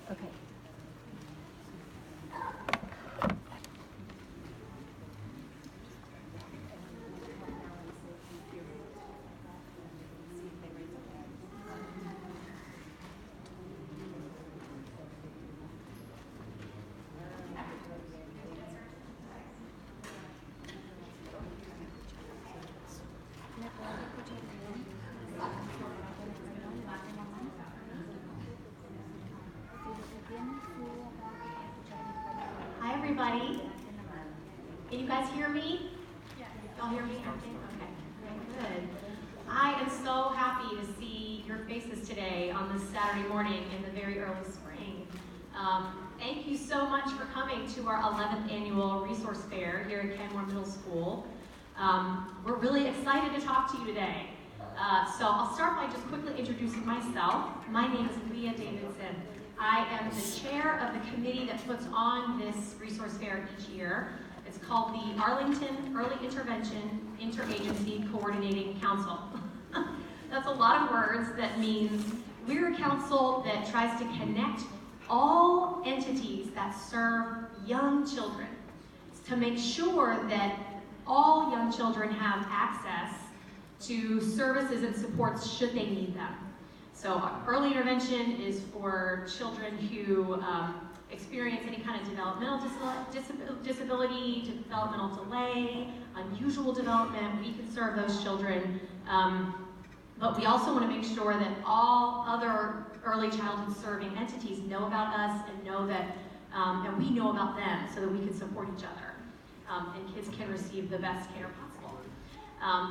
Okay. Hi everybody. Can you guys hear me? Y'all hear me? Okay, very good. I am so happy to see your faces today on this Saturday morning in the very early spring. Thank you so much for coming to our 11th annual resource fair here at Kenmore Middle School. We're really excited to talk to you today. So I'll start by just quickly introducing myself. My name is Leah Davidson. I am the chair of the committee that puts on this resource fair each year. It's called the Arlington Early Intervention Interagency Coordinating Council. That's a lot of words. That means we're a council that tries to connect all entities that serve young children to make sure that all young children have access to services and supports should they need them. So early intervention is for children who experience any kind of developmental disability, developmental delay, unusual development. We can serve those children. But we also want to make sure that all other early childhood serving entities know about us and know that, and we know about them so that we can support each other and kids can receive the best care possible.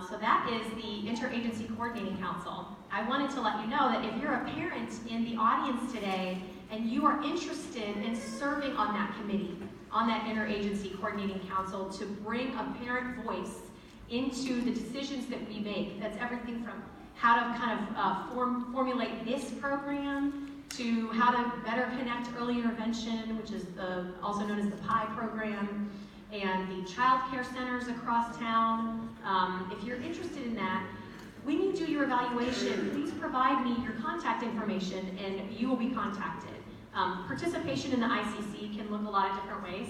So that is the Interagency Coordinating Council. I wanted to let you know that if you're a parent in the audience today and you are interested in serving on that committee, on that Interagency Coordinating Council to bring a parent voice into the decisions that we make, that's everything from how to kind of formulate this program to how to better connect early intervention, which is also known as the PI program, and the child care centers across town. If you're interested in that, when you do your evaluation, please provide me your contact information and you will be contacted. Participation in the ICC can look a lot of different ways.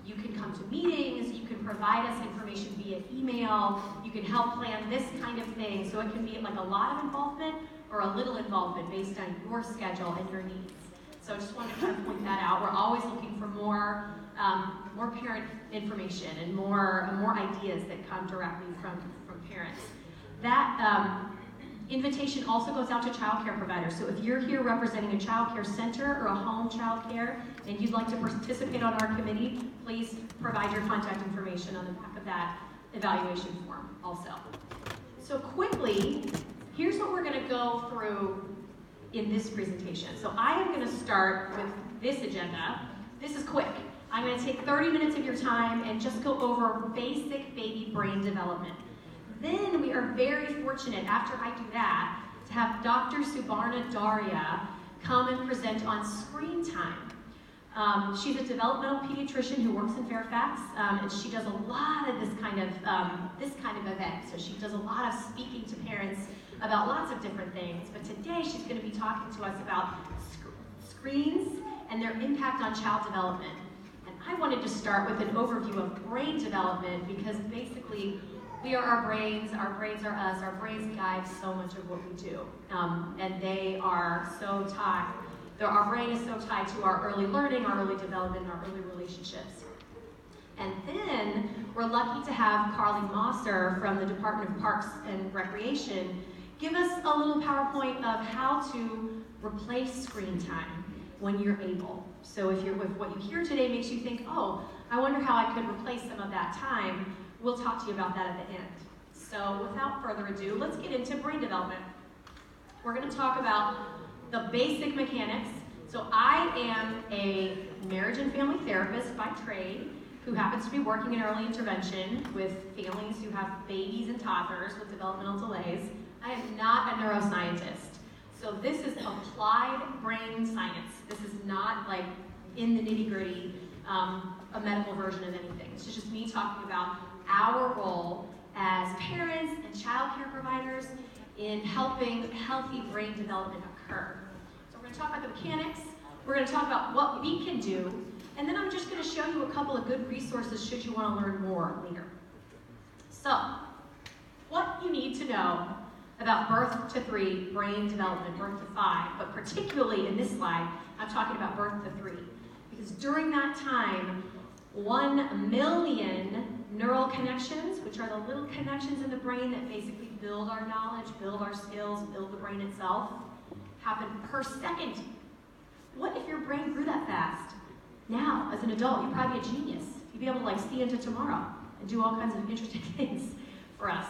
You can come to meetings, you can provide us information via email, you can help plan this kind of thing. So it can be like a lot of involvement or a little involvement based on your schedule and your needs. So I just wanted to kind of point that out. We're always looking for more parent information and more ideas that come directly from parents. That invitation also goes out to child care providers. So if you're here representing a child care center or a home child care and you'd like to participate on our committee, please provide your contact information on the back of that evaluation form also. So quickly, here's what we're going to go through in this presentation. So I am going to start with this agenda. This is quick. I'm going to take 30 minutes of your time and just go over basic baby brain development. Then we are very fortunate, after I do that, to have Dr. Subarna Daria come and present on screen time. She's a developmental pediatrician who works in Fairfax, and she does a lot of this kind of event. So she does a lot of speaking to parents about lots of different things. But today she's going to be talking to us about screens and their impact on child development. And I wanted to start with an overview of brain development because basically we are our brains are us, our brains guide so much of what we do. And they are so tied, our brain is so tied to our early learning, our early development, and our early relationships. And then we're lucky to have Carly Mosser from the Department of Parks and Recreation give us a little PowerPoint of how to replace screen time when you're able. So if what you hear today makes you think, oh, I wonder how I could replace some of that time, we'll talk to you about that at the end. So without further ado, let's get into brain development. We're going to talk about the basic mechanics. So I am a marriage and family therapist by trade who happens to be working in early intervention with families who have babies and toddlers with developmental delays. I am not a neuroscientist. So this is applied brain science. This is not like in the nitty-gritty, a medical version of anything. This is just me talking about our role as parents and child care providers in helping healthy brain development occur. So we're going to talk about the mechanics. We're going to talk about what we can do, and then I'm just going to show you a couple of good resources should you want to learn more later. So, what you need to know about birth to 3 brain development, birth to 5, but particularly in this slide, I'm talking about birth to 3. Because during that time, 1 million neural connections, which are the little connections in the brain that basically build our knowledge, build our skills, build the brain itself, happen per second. What if your brain grew that fast? Now, as an adult, you'd probably be a genius. You'd be able to see into tomorrow and do all kinds of interesting things for us.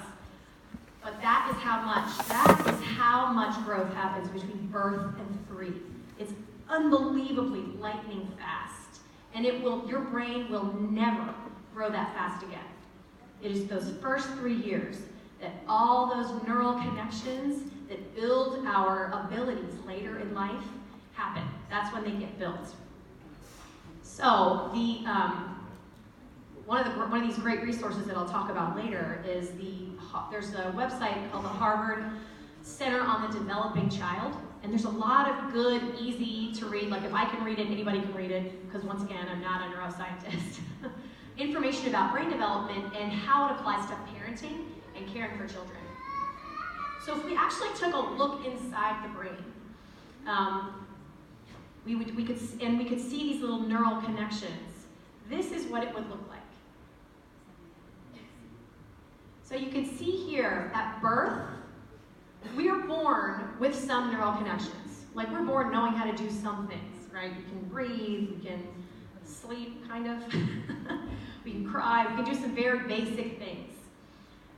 But that is how much growth happens between birth and 3. It's unbelievably lightning fast. And your brain will never grow that fast again. It is those first 3 years that all those neural connections that build our abilities later in life happen. That's when they get built. So one of these great resources that I'll talk about later is there's a website called the Harvard Center on the Developing Child, and there's a lot of good, easy to read, like if I can read it, anybody can read it, because once again, I'm not a neuroscientist. Information about brain development and how it applies to parenting and caring for children. So if we actually took a look inside the brain, we could see these little neural connections. This is what it would look like. So you can see here at birth, we are born with some neural connections. Like we're born knowing how to do some things, right? We can breathe, we can sleep, kind of. We can cry, we can do some very basic things.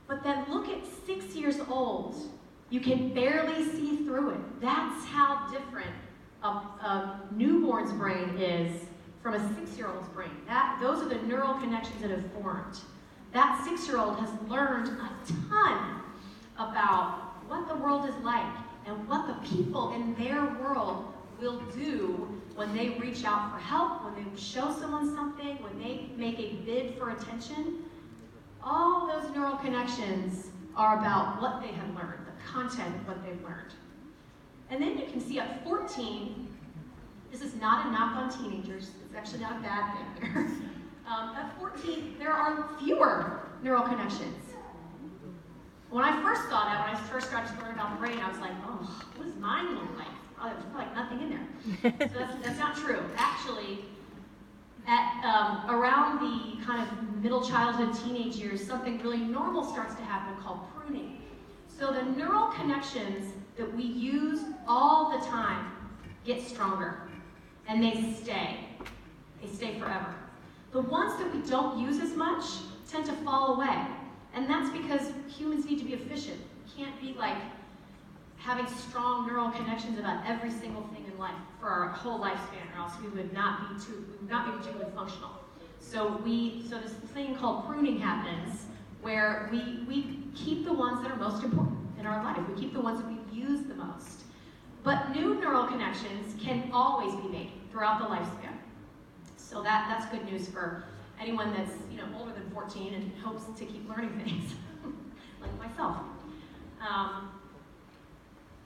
But then look at 6 years old. You can barely see through it. That's how different a newborn's brain is from a 6-year-old's brain. Those are the neural connections that have formed. That 6-year-old has learned a ton about what the world is like and what the people in their world will do when they reach out for help, when they show someone something, when they make a bid for attention. All those neural connections are about what they have learned, the content of what they've learned. And then you can see at 14, this is not a knock on teenagers, it's actually not a bad thing there. At 14, there are fewer neural connections. When I first saw that, when I first started to learn about the brain, I was like, oh, what does mine look like? Oh, there's like nothing in there. So that's not true. Actually, at around the kind of middle childhood, teenage years, something really normal starts to happen called pruning. So the neural connections that we use all the time get stronger, and they stay. They stay forever. The ones that we don't use as much tend to fall away, and that's because humans need to be efficient. We can't be like having strong neural connections about every single thing in life for our whole lifespan, or else we would not be particularly functional. So this thing called pruning happens, where we keep the ones that are most important in our life. We keep the ones that we use the most. But new neural connections can always be made throughout the lifespan. So that's good news for anyone that's older than 14 and hopes to keep learning things, like myself.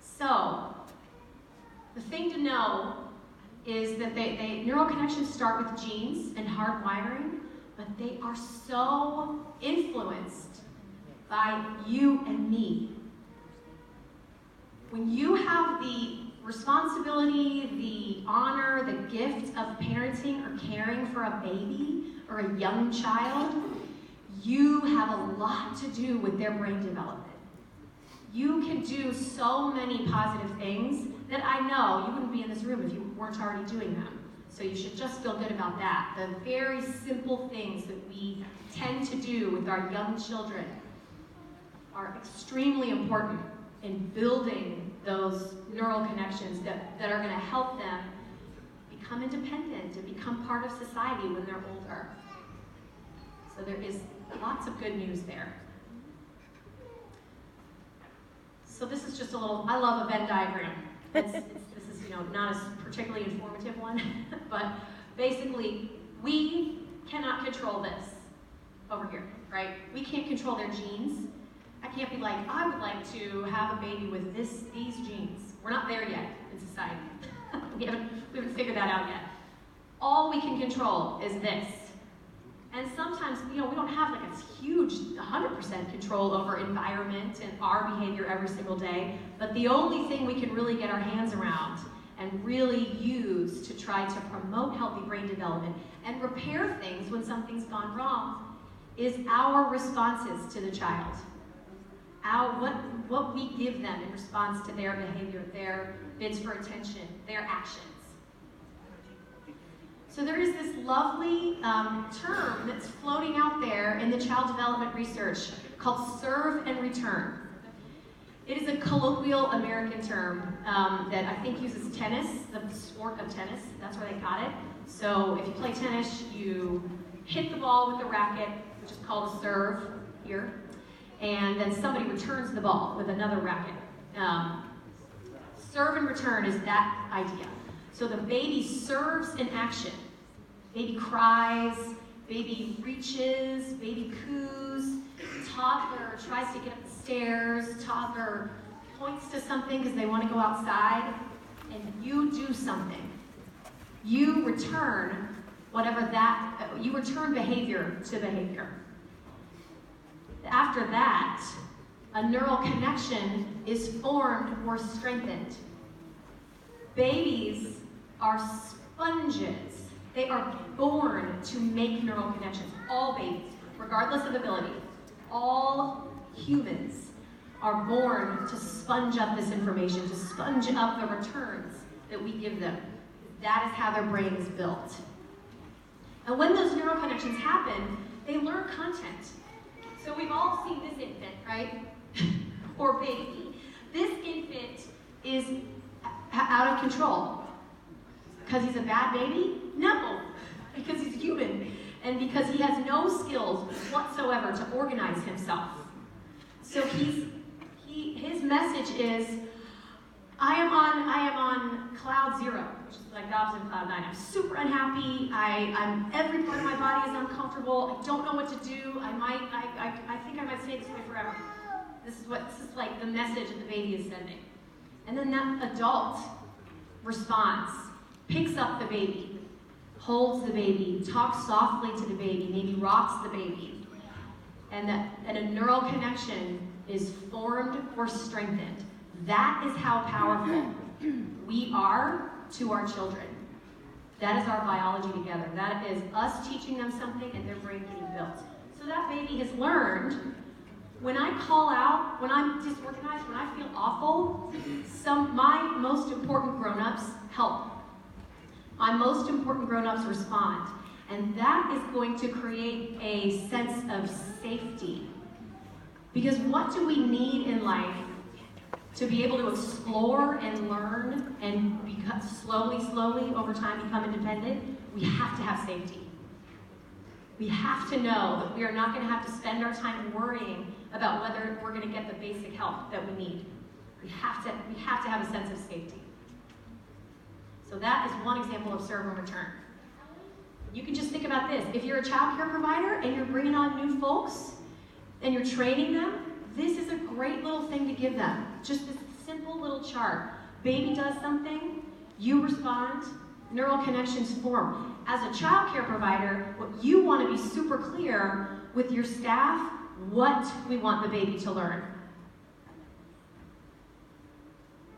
So the thing to know is that neural connections start with genes and hardwiring, but they are so influenced by you and me. When you have the responsibility, the honor, the gift of parenting or caring for a baby or a young child, you have a lot to do with their brain development. You can do so many positive things that I know you wouldn't be in this room if you weren't already doing them. So you should just feel good about that. The very simple things that we tend to do with our young children are extremely important in building those neural connections that are going to help them become independent and become part of society when they're older. So there is lots of good news there. So this is just a little, I love a Venn diagram. This is not a particularly informative one, but basically we cannot control this over here, right? We can't control their genes. I can't be like, I would like to have a baby with these genes. We're not there yet in society. we haven't figured that out yet. All we can control is this. And sometimes, we don't have like a huge 100% control over environment and our behavior every single day, but the only thing we can really get our hands around and really use to try to promote healthy brain development and repair things when something's gone wrong is our responses to the child. What we give them in response to their behavior, their bids for attention, their actions. So there is this lovely term that's floating out there in the child development research called serve and return. It is a colloquial American term that I think uses tennis, the sport of tennis. That's where they got it. So if you play tennis, you hit the ball with the racket, which is called a serve here, and then somebody returns the ball with another racket. Serve and return is that idea. So the baby serves in action. Baby cries, baby reaches, baby coos, toddler tries to get up the stairs, toddler points to something because they want to go outside, and you do something. You return you return behavior to behavior. After that, a neural connection is formed or strengthened. Babies are sponges. They are born to make neural connections. All babies, regardless of ability, all humans are born to sponge up this information, to sponge up the returns that we give them. That is how their brain is built. And when those neural connections happen, they learn content. So we've all seen this infant, right? Or baby. This infant is out of control. Because he's a bad baby? No, because he's human. And because he has no skills whatsoever to organize himself. So his message is, I am on cloud zero, which is like Davidson cloud 9. I'm super unhappy. Every part of my body is uncomfortable. I don't know what to do. I think I might stay this way forever. This is like the message that the baby is sending. And then that adult responds, picks up the baby, holds the baby, talks softly to the baby, maybe rocks the baby, and a neural connection is formed or strengthened. That is how powerful we are to our children. That is our biology together. That is us teaching them something and their brain getting built. So that baby has learned, when I call out, when I'm disorganized, when I feel awful, my most important grown-ups help. My most important grown-ups respond. And that is going to create a sense of safety. Because what do we need in life to be able to explore and learn and slowly over time become independent? We have to have safety. We have to know that we are not going to have to spend our time worrying about whether we're going to get the basic help that we need. We have to have a sense of safety. So that is one example of serve and return. You can just think about this. If you're a child care provider and you're bringing on new folks and you're training them, this is a great little thing to give them. Just this simple little chart. Baby does something, you respond, neural connections form. As a child care provider, what you want to be super clear with your staff, what we want the baby to learn.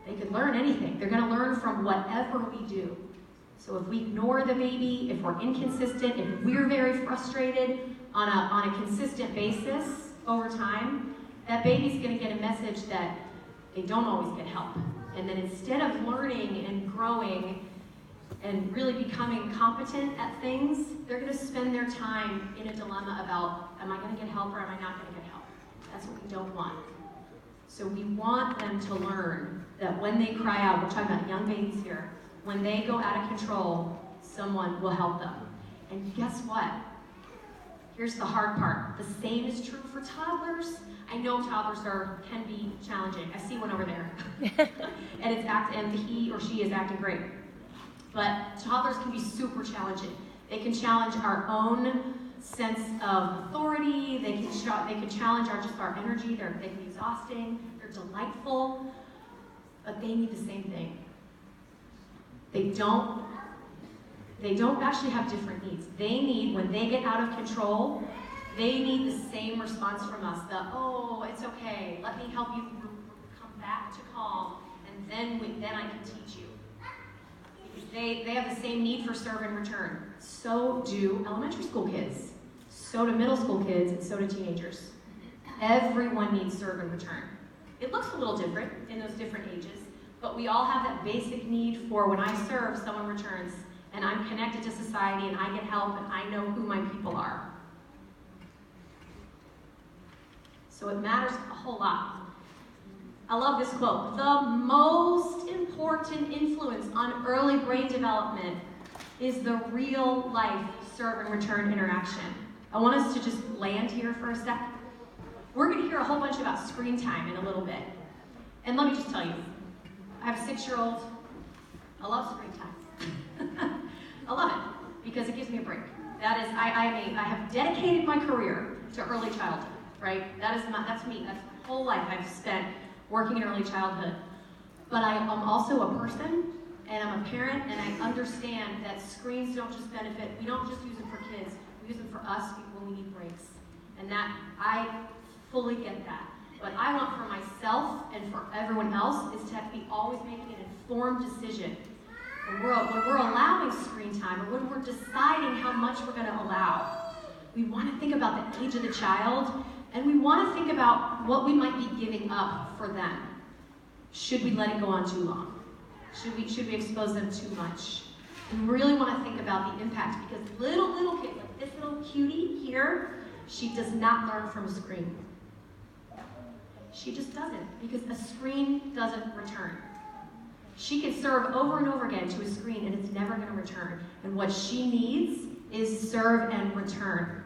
They could learn anything. They're going to learn from whatever we do. So if we ignore the baby, if we're inconsistent, if we're very frustrated on a consistent basis over time, that baby's going to get a message that they don't always get help. And then instead of learning and growing and really becoming competent at things, they're going to spend their time in a dilemma about, am I going to get help or am I not going to get help? That's what we don't want. So we want them to learn that when they cry out, we're talking about young babies here, when they go out of control, someone will help them. And guess what? Here's the hard part. The same is true for toddlers. I know toddlers can be challenging. I see one over there. and he or she is acting great. But toddlers can be super challenging. They can challenge our own sense of authority. They can challenge our energy. They can be exhausting. They're delightful. But they need the same thing. They don't actually have different needs. They need, when they get out of control, they need the same response from us. Oh, it's okay, let me help you come back to calm, and then I can teach you. They have the same need for serve and return. So do elementary school kids. So do middle school kids, and so do teenagers. Everyone needs serve and return. It looks a little different in those different ages, but we all have that basic need for when I serve, someone returns, and I'm connected to society, and I get help, and I know who my people are. So it matters a whole lot. I love this quote. The most important influence on early brain development is the real life serve and return interaction. I want us to just land here for a sec. We're going to hear a whole bunch about screen time in a little bit. And let me just tell you, I have a 6-year-old. I love screen time. I love it because it gives me a break. That is, I have dedicated my career to early childhood, right? That's me. That's my whole life I've spent working in early childhood. But I'm also a person, and I'm a parent, and I understand that screens don't just benefit, we don't just use them for kids, we use them for us when we need breaks. And that, I fully get that. What I want for myself and for everyone else is to be always making an informed decision. When we're allowing screen time, or when we're deciding how much we're going to allow, we want to think about the age of the child, and we want to think about what we might be giving up for them. Should we let it go on too long? Should we expose them too much? We really want to think about the impact, because little kid, like this little cutie here, she does not learn from a screen. She just doesn't, because a screen doesn't return. She can serve over and over again to a screen, and it's never going to return. And what she needs is serve and return.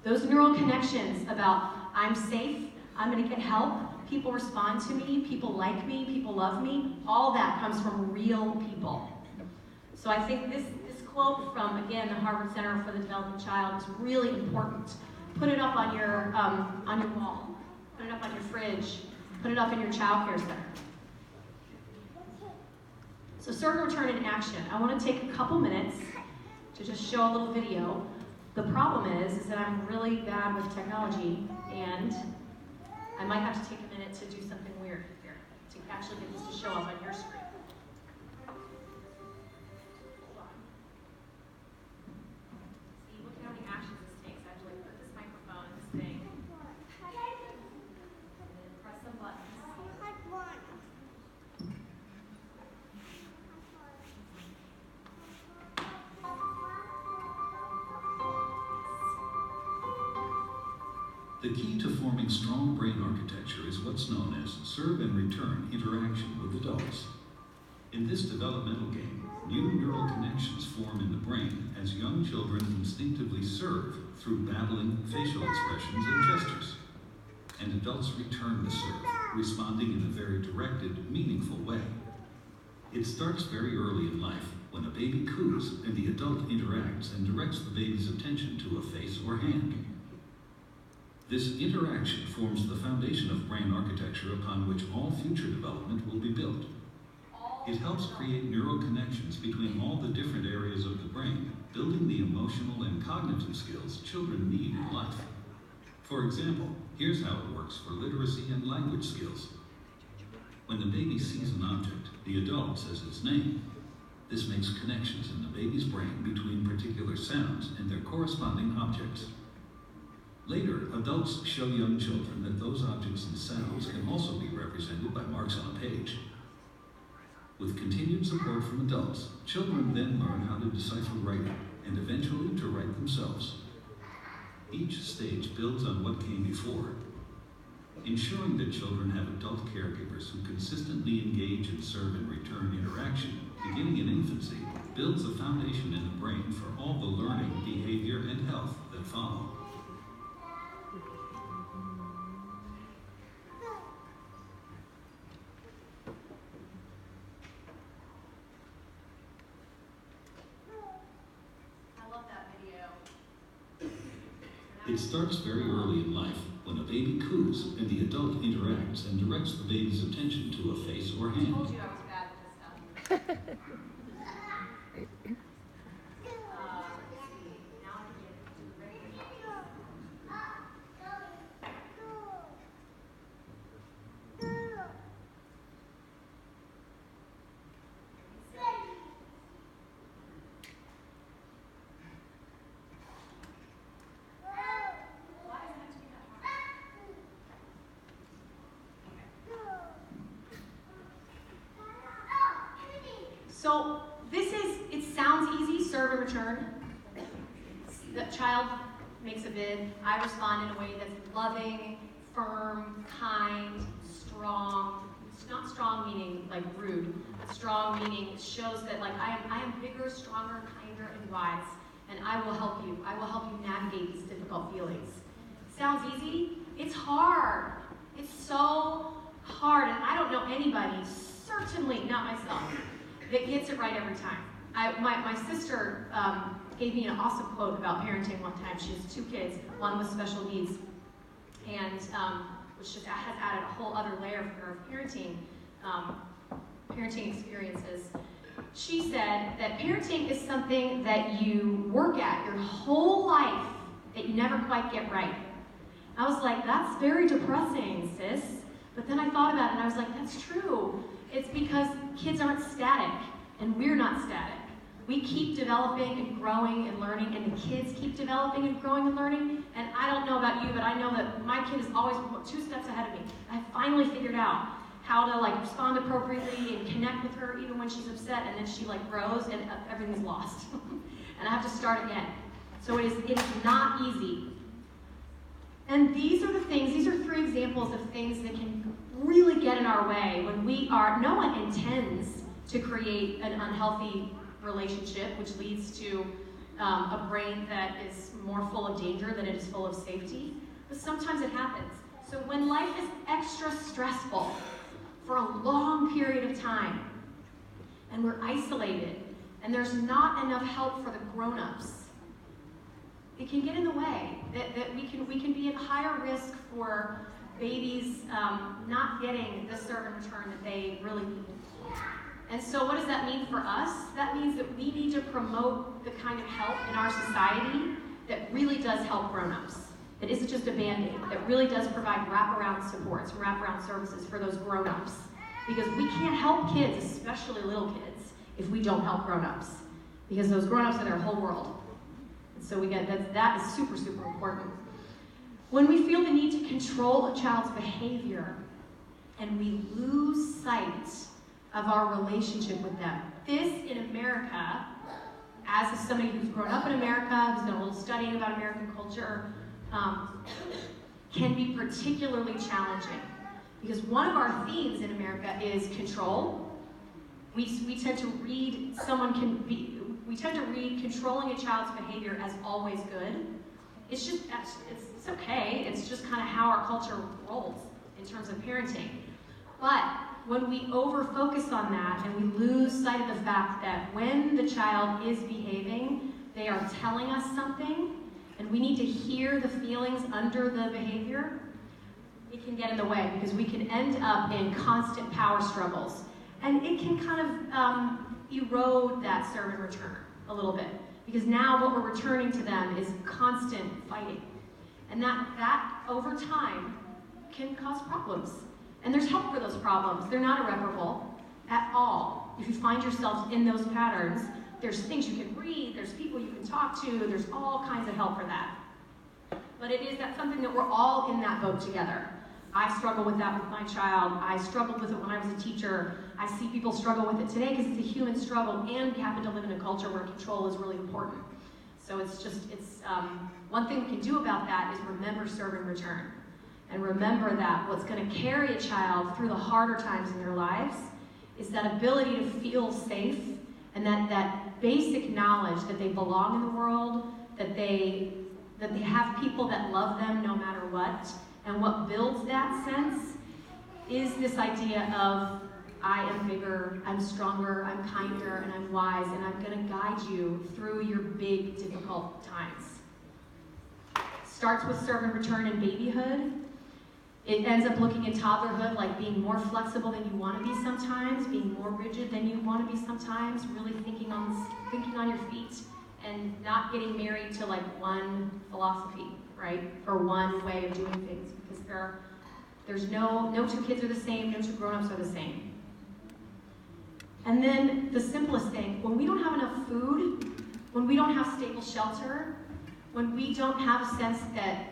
Those neural connections about I'm safe, I'm going to get help, people respond to me, people like me, people love me, all that comes from real people. So I think this quote from, again, the Harvard Center for the Developing Child is really important. Put it up on your wall. Put it up on your fridge. Put it up in your child care center. So serve and return in action. I want to take a couple minutes to just show a little video. The problem is that I'm really bad with technology, and I might have to take a minute to do something weird here to actually get this to show up on your screen. Hold on. See, look at how many actions this takes. I have to put this microphone in this thing, and then press some buttons. The key to forming strong brain architecture is what's known as serve and return interaction with adults. In this developmental game, new neural connections form in the brain as young children instinctively serve through babbling, facial expressions, and gestures. And adults return the serve, responding in a very directed, meaningful way. It starts very early in life when a baby coos and the adult interacts and directs the baby's attention to a face or hand. This interaction forms the foundation of brain architecture upon which all future development will be built. It helps create neural connections between all the different areas of the brain, building the emotional and cognitive skills children need in life. For example, here's how it works for literacy and language skills. When the baby sees an object, the adult says its name. This makes connections in the baby's brain between particular sounds and their corresponding objects. Later, adults show young children that those objects and sounds can also be represented by marks on a page. With continued support from adults, children then learn how to decipher writing and eventually to write themselves. Each stage builds on what came before. Ensuring that children have adult caregivers who consistently engage in serve and return interaction, beginning in infancy, builds a foundation in the brain for all the learning, behavior, and health that follow. It starts very early in life when a baby coos and the adult interacts and directs the baby's attention to a face or hand. I told you I was bad at this stuff. So it sounds easy, serve and return. The child makes a bid, I respond in a way that's loving, firm, kind, strong. It's not strong meaning like rude, but strong meaning shows that like I am bigger, stronger, kinder, and wise, and I will help you. I will help you navigate these difficult feelings. Sounds easy? It's hard. It's so hard, and I don't know anybody, certainly not myself, that gets it right every time. My sister gave me an awesome quote about parenting one time. She has 2 kids, one with special needs, and which just has added a whole other layer for her of parenting experiences. She said that parenting is something that you work at your whole life that you never quite get right. I was like, that's very depressing, sis. But then I thought about it and I was like, that's true. It's because kids aren't static and we're not static. We keep developing and growing and learning, and the kids keep developing and growing and learning. And I don't know about you, but I know that my kid is always 2 steps ahead of me. I finally figured out how to like respond appropriately and connect with her even when she's upset, and then she like grows and everything's lost. And I have to start again. So it is not easy. And these are 3 examples of things that can really get in our way when no one intends to create an unhealthy relationship, which leads to a brain that is more full of danger than it is full of safety. But sometimes it happens. So when life is extra stressful for a long period of time, and we're isolated, and there's not enough help for the grown-ups, it can get in the way. That we can be at higher risk for babies not getting the serve and return that they really need. And so what does that mean for us? That means that we need to promote the kind of help in our society that really does help grown-ups. That isn't just a Band-Aid, that really does provide wraparound supports, wraparound services for those grown-ups. Because we can't help kids, especially little kids, if we don't help grown-ups. Because those grown-ups are their whole world. And so that is super, super important. When we feel the need to control a child's behavior and we lose sight of our relationship with them. This in America, as somebody who's grown up in America, who's done a little studying about American culture, can be particularly challenging. Because one of our themes in America is control. We tend to read controlling a child's behavior as always good. It's okay. It's just kind of how our culture rolls in terms of parenting. But when we over-focus on that and we lose sight of the fact that when the child is behaving, they are telling us something, and we need to hear the feelings under the behavior, it can get in the way because we can end up in constant power struggles. And it can kind of erode that serve and return a little bit. Because now what we're returning to them is constant fighting. And that over time can cause problems. And there's help for those problems. They're not irreparable at all. If you find yourself in those patterns, there's things you can read, there's people you can talk to, there's all kinds of help for that. But that's something that we're all in that boat together. I struggle with that with my child. I struggled with it when I was a teacher. I see people struggle with it today because it's a human struggle, and we happen to live in a culture where control is really important. So it's one thing we can do about that is remember serve and return. And remember that what's going to carry a child through the harder times in their lives is that ability to feel safe and that basic knowledge that they belong in the world, that they have people that love them no matter what. And what builds that sense is this idea of I am bigger, I'm stronger, I'm kinder, and I'm wise, and I'm going to guide you through your big, difficult times. Starts with serve and return in babyhood. It ends up looking in toddlerhood like being more flexible than you want to be sometimes, being more rigid than you want to be sometimes, really thinking on your feet, and not getting married to like one philosophy, right? Or one way of doing things, because there's no 2 kids are the same, no 2 grown-ups are the same. And then the simplest thing, when we don't have enough food, when we don't have stable shelter, when we don't have a sense that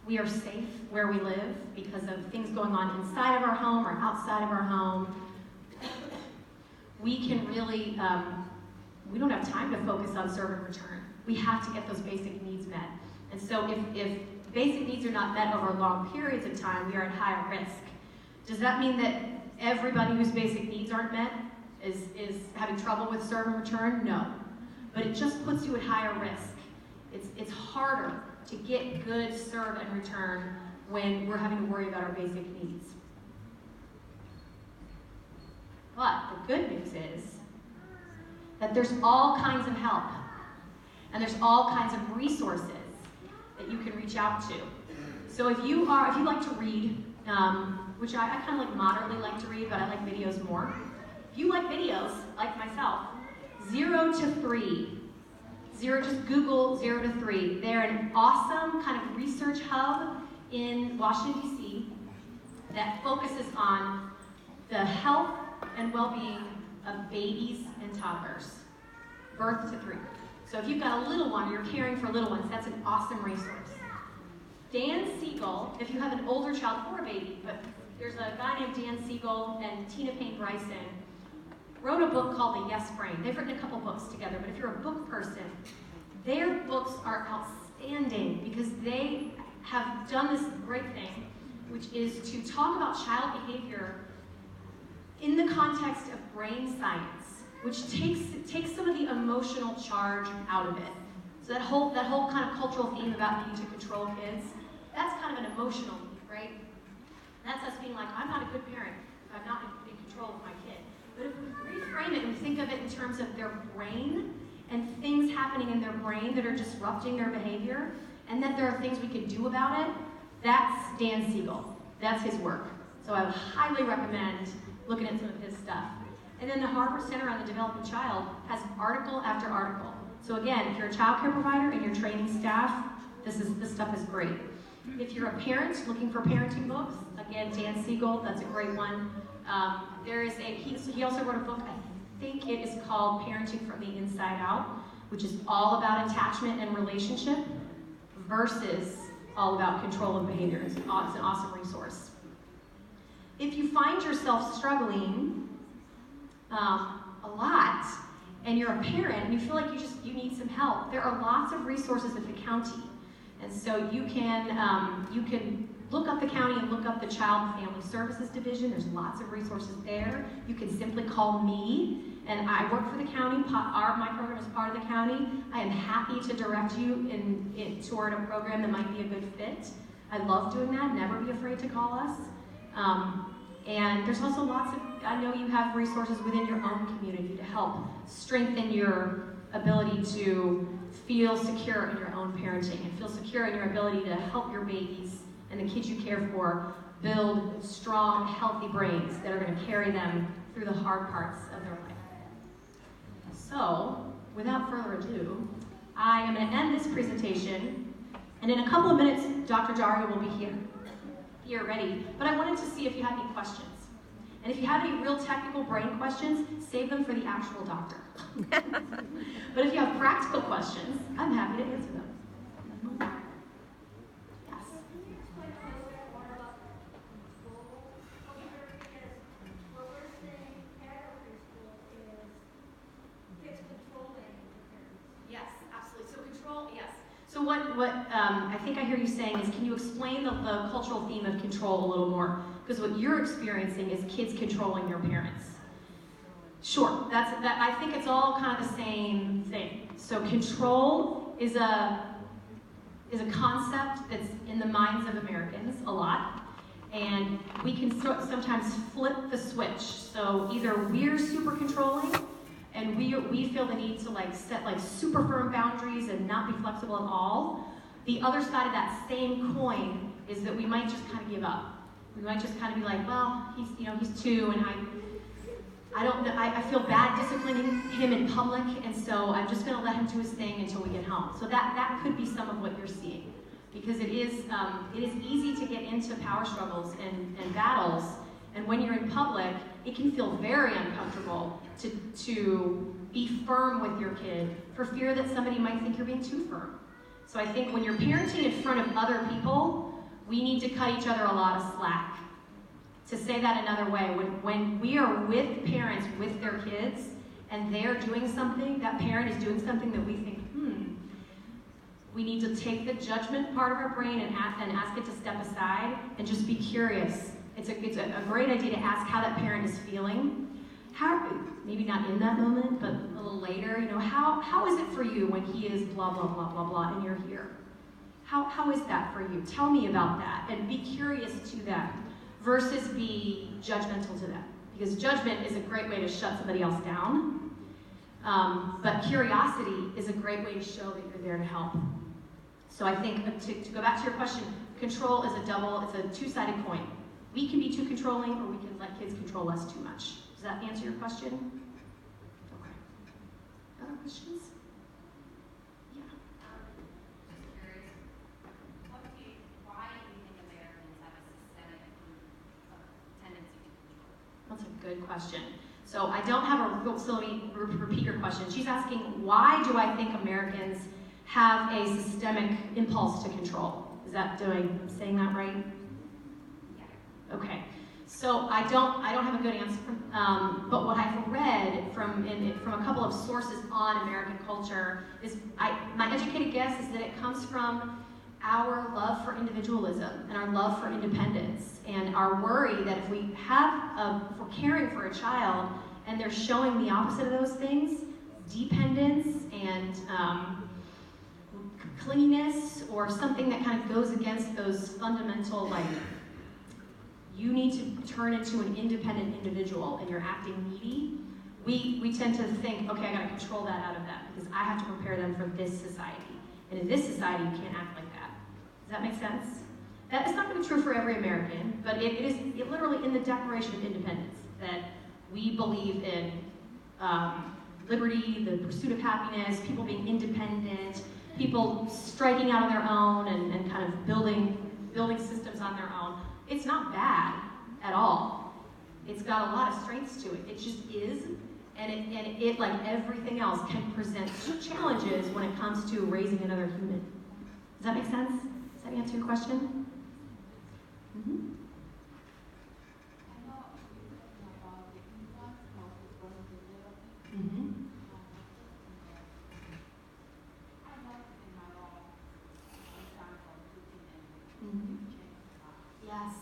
we are safe where we live because of things going on inside of our home or outside of our home, we can really, we don't have time to focus on serve and return. We have to get those basic needs met. And so if basic needs are not met over long periods of time, we are at higher risk. Does that mean that everybody whose basic needs aren't met is having trouble with serve and return? No. But it just puts you at higher risk. It's harder to get good serve and return when we're having to worry about our basic needs. But the good news is that there's all kinds of help, and there's all kinds of resources that you can reach out to. So if you like to read, which I kind of like moderately like to read, but I like videos more. If you like videos, like myself, 0 to 3. Just Google 0 to 3. They're an awesome kind of research hub in Washington, D.C. that focuses on the health and well-being of babies and toddlers, birth to 3. So if you've got a little one, you're caring for little ones, that's an awesome resource. Dan Siegel, if you have an older child or a baby, but there's a guy named Dan Siegel and Tina Payne Bryson, wrote a book called The Yes Brain. They've written a couple books together, but if you're a book person, their books are outstanding because they have done this great thing, which is to talk about child behavior in the context of brain science, which takes some of the emotional charge out of it. So that whole kind of cultural theme about needing to control kids, that's kind of an emotional need, right? That's us being like, I'm not a good parent if I'm not in control of my kid. But if we reframe it and we think of it in terms of their brain and things happening in their brain that are disrupting their behavior, and that there are things we can do about it, that's Dan Siegel. That's his work. So I would highly recommend looking at some of his stuff. And then the Harvard Center on the Developing Child has article after article. So again, if you're a child care provider and you're training staff, this stuff is great. If you're a parent looking for parenting books, again, Dan Siegel, that's a great one. He also wrote a book, I think it is called Parenting from the Inside Out, which is all about attachment and relationship versus all about control of behavior. It's an awesome resource. If you find yourself struggling a lot, and you're a parent and you feel like you need some help, there are lots of resources at the county. And so you can look up the county and look up the Child and Family Services Division. There's lots of resources there. You can simply call me, and I work for the county. My program is part of the county. I am happy to direct you toward a program that might be a good fit. I love doing that. Never be afraid to call us. And there's also I know you have resources within your own community to help strengthen your ability to feel secure in your own parenting and feel secure in your ability to help your babies and the kids you care for build strong, healthy brains that are going to carry them through the hard parts of their life. So, without further ado, I am going to end this presentation, and in a couple of minutes, Dr. Daria will be here ready, but I wanted to see if you had any questions. And if you have any real technical brain questions, save them for the actual doctor. But if you have practical questions, I'm happy to answer them. Yes. Yes, absolutely. So control, yes. So what I think I hear you saying is, can you explain the cultural theme of control a little more? Because what you're experiencing is kids controlling their parents. Sure, I think it's all kind of the same thing. So control is a concept that's in the minds of Americans a lot, and we can sometimes flip the switch. So either we're super controlling, and we feel the need to set super firm boundaries and not be flexible at all. The other side of that same coin is that we might just kind of give up. We might just kind of be like, well, he's 2, and I feel bad disciplining him in public, and so I'm just going to let him do his thing until we get home. So that could be some of what you're seeing, because it is easy to get into power struggles and battles, and when you're in public, it can feel very uncomfortable to be firm with your kid for fear that somebody might think you're being too firm. So I think when you're parenting in front of other people, we need to cut each other a lot of slack. To say that another way, when we are with parents, with their kids, and they're doing something, that parent is doing something that we think, we need to take the judgment part of our brain and ask it to step aside and just be curious. It's a great idea to ask how that parent is feeling. How, maybe not in that moment, but a little later, how is it for you when he is blah, blah, blah, blah, blah, and you're here? How is that for you? Tell me about that, and be curious to them versus be judgmental to them. Because judgment is a great way to shut somebody else down, but curiosity is a great way to show that you're there to help. So I think, to go back to your question, control is it's a two-sided coin. We can be too controlling, or we can let kids control us too much. Does that answer your question? Okay. Other questions? Yeah. Just curious, why do you think Americans have a systemic tendency to control? That's a good question. So I don't have so let me repeat your question. She's asking, why do I think Americans have a systemic impulse to control? Saying that right? Yeah. Okay. So I don't have a good answer, but what I've read from a couple of sources on American culture is, my educated guess is that it comes from our love for individualism and our love for independence and our worry that if we're caring for a child and they're showing the opposite of those things, dependence and clinginess, or something that kind of goes against those fundamental, like, you need to turn into an independent individual and you're acting needy, we tend to think, okay, I gotta control that out of them because I have to prepare them for this society. And in this society, you can't act like that. Does that make sense? That is not gonna be true for every American, but it is literally in the Declaration of Independence that we believe in liberty, the pursuit of happiness, people being independent, people striking out on their own and kind of building systems on their own. It's not bad at all. It's got a lot of strengths to it. It just is, and it like everything else, can present challenges when it comes to raising another human. Does that make sense? Does that answer your question? Mm-hmm. Mm-hmm. Mm-hmm. Yes.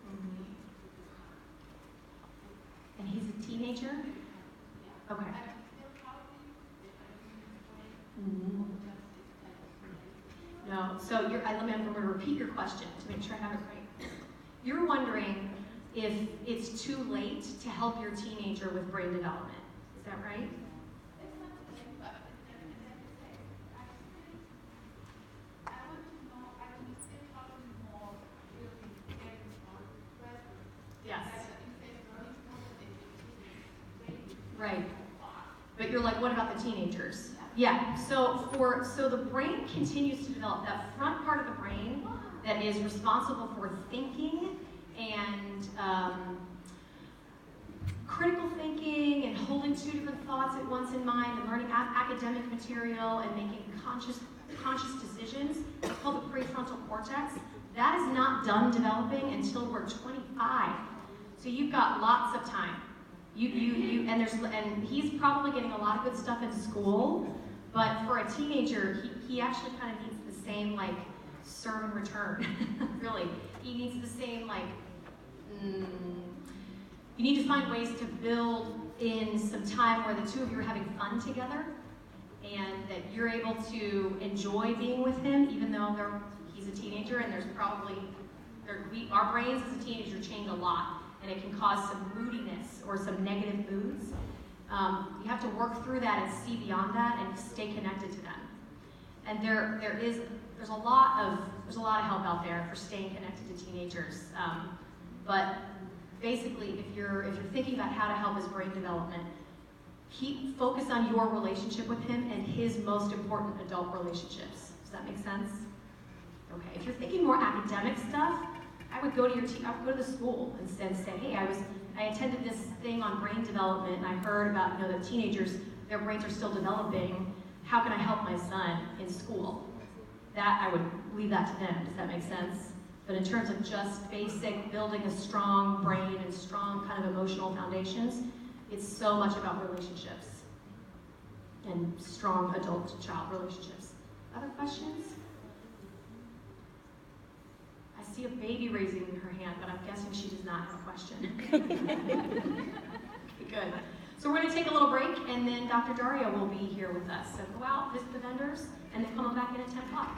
Mm-hmm. And he's a teenager? Okay. Mm-hmm. No, so I'm going to repeat your question to make sure I have it right. You're wondering if it's too late to help your teenager with brain development. Is that right? Yes. Right. But you're like, what about the teenagers? Yeah, so the brain continues to develop. That front part of the brain that is responsible for thinking and critical thinking and holding two different thoughts at once in mind and learning academic material and making conscious decisions. It's called the prefrontal cortex. That is not done developing until we're 25. So you've got lots of time. And he's probably getting a lot of good stuff in school, but for a teenager, he actually kind of needs the same, like, serve and return, really. He needs the same, like, you need to find ways to build in some time where the two of you are having fun together and that you're able to enjoy being with him, even though he's a teenager and our brains as a teenager change a lot. And it can cause some moodiness or some negative moods. You have to work through that and see beyond that and stay connected to them. And there's a lot of help out there for staying connected to teenagers. But basically, if you're thinking about how to help his brain development, focus on your relationship with him and his most important adult relationships. Does that make sense? Okay. If you're thinking more academic stuff, I would go to the school and say, hey, I attended this thing on brain development and I heard about, the teenagers, their brains are still developing. how can I help my son in school? That, I would leave that to them. Does that make sense? But in terms of just basic building a strong brain and strong kind of emotional foundations, it's so much about relationships and strong adult-child relationships. Other questions? I see a baby raising her hand, but I'm guessing she does not have a question. Good. So we're going to take a little break, and then Dr. Daria will be here with us. So go out, visit the vendors, and then come on back in at 10 o'clock.